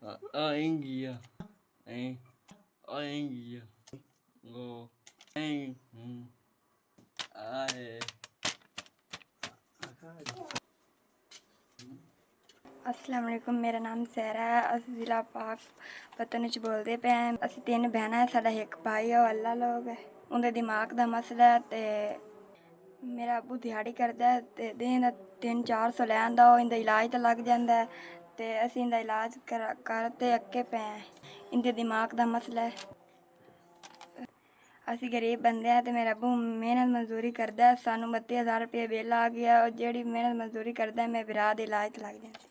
India. India. Go. I. अस्सलाम वालेकुम। मेरा नाम सैरा है। अस ज़िला पाकपतन च बोलते पे हैं। अस 3 भैनां है, साडा एक भाई है, अल्लाह लोग है। उनके दिमाग दा मसला है ते मेरा अब्बू दिहाड़ी करदा है ते दिन दा 300-400 लैंदा। ओह् इंदा इलाज ते लग जांदा है ते असीं इंदा इलाज करते अक्के पे हैं। इंदे दिमाग दा मसला है। असीं गरीब बंदे हैं ते मेरा अब्बू मेहनत मजदूरी करदा है। सानू 32,000 रुपये बिल आ गया और जेह्ड़ी मेहनत मजदूरी करदा है मेरे भरा दे इलाज ते लग जांदी।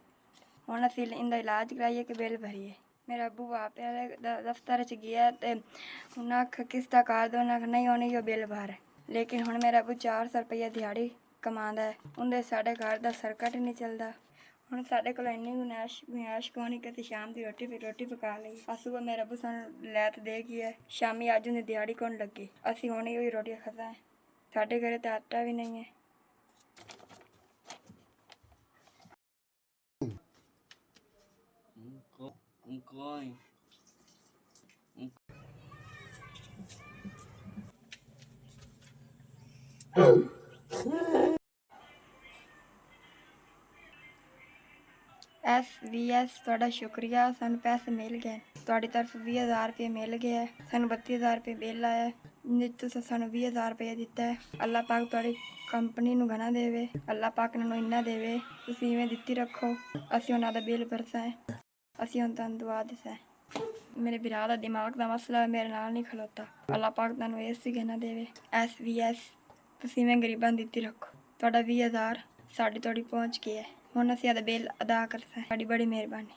हुण असीं इंदा इलाज कराइए कि बिल भरिए। मेरा अब्बू आपे आह्ले दफ्तर च गेआ ते उ'नें आखेआ किस्तां कर दो। उ'नें आखेआ नहीं हुण इ'यो बिल भर। लेकिन हुण मेरा अब्बू 400 रुपया दिहाड़ी कमांदा है। उं'दे साढ़े घर दा सर्कट ही नहीं चलदा। हुण साढ़े कोल इन्नी गुंजाइश कोनी कि असीं शाम दी रोटी पका लईए। अस उ'ऐ मेरा अब्बू सानू लै ते दे गया है। शामी अज्ज उं'दी दिहाड़ी कौन लग्गी। असीं हुण इ'यो रोटियां खाद्धा है। साढ़े घरे ते आटा भी नहीं है। Going. SVS ਤੁਹਾਡਾ ਸ਼ੁਕਰੀਆ। ਸਾਨੂੰ ਪੈਸੇ ਮਿਲ ਗਏ। ਤੁਹਾਡੀ ਤਰਫ 20,000 रुपये मिल गए है। ਸਾਨੂੰ 32,000 रुपये बिल आया है। ਤੁਸੀਂ ਸਾਨੂੰ 20,000 रुपये ਦਿੱਤਾ ਹੈ। ਅੱਲਾਹ ਪਾਕ ਤੁਹਾਡੀ ਕੰਪਨੀ ਨੂੰ ਘਣਾ ਦੇਵੇ। ਅੱਲਾਹ ਪਾਕ ਨੂੰ ਇੰਨਾ ਦੇਵੇ ਤੁਸੀਂ ਇਵੇਂ ਦਿੱਤੀ ਰੱਖੋ। ਅਸੀਂ ਉਹਨਾਂ ਦਾ ਬਿੱਲ ਭਰਸਾ ਹੈ। ਅਸੀਂ ਹੁਣ ਤੁਹਾਨੂੰ ਦੁਆ ਦਿਸਾ ਹੈ। ਮੇਰੇ ਭਰਾ ਦਾ ਦਿਮਾਗ ਦਾ ਮਸਲਾ ਹੈ, ਮੇਰੇ ਨਾਲ ਨਹੀਂ ਖਲੋਤਾ। ਅੱਲਾਹ ਪਾਕ ਤੁਹਾਨੂੰ ਇਸ ਹੀ ਘਣਾ ਦੇਵੇ। SVS ਤੁਸੀਂ ਇਵੇਂ ਗਰੀਬਾਂ ਨੂੰ ਦਿੱਤੀ ਰੱਖੋ। ਤੁਹਾਡਾ 20,000 ਸਾਡੀ ਪਹੁੰਚ ਗਿਆ ਹੈ। ਹੁਣ ਅਸੀਂ ਇਹਦਾ ਬਿੱਲ ਅਦਾ ਕਰਨਾ ਹੈ। ਤੁਹਾਡੀ ਬੜੀ ਮਿਹਰਬਾਨੀ।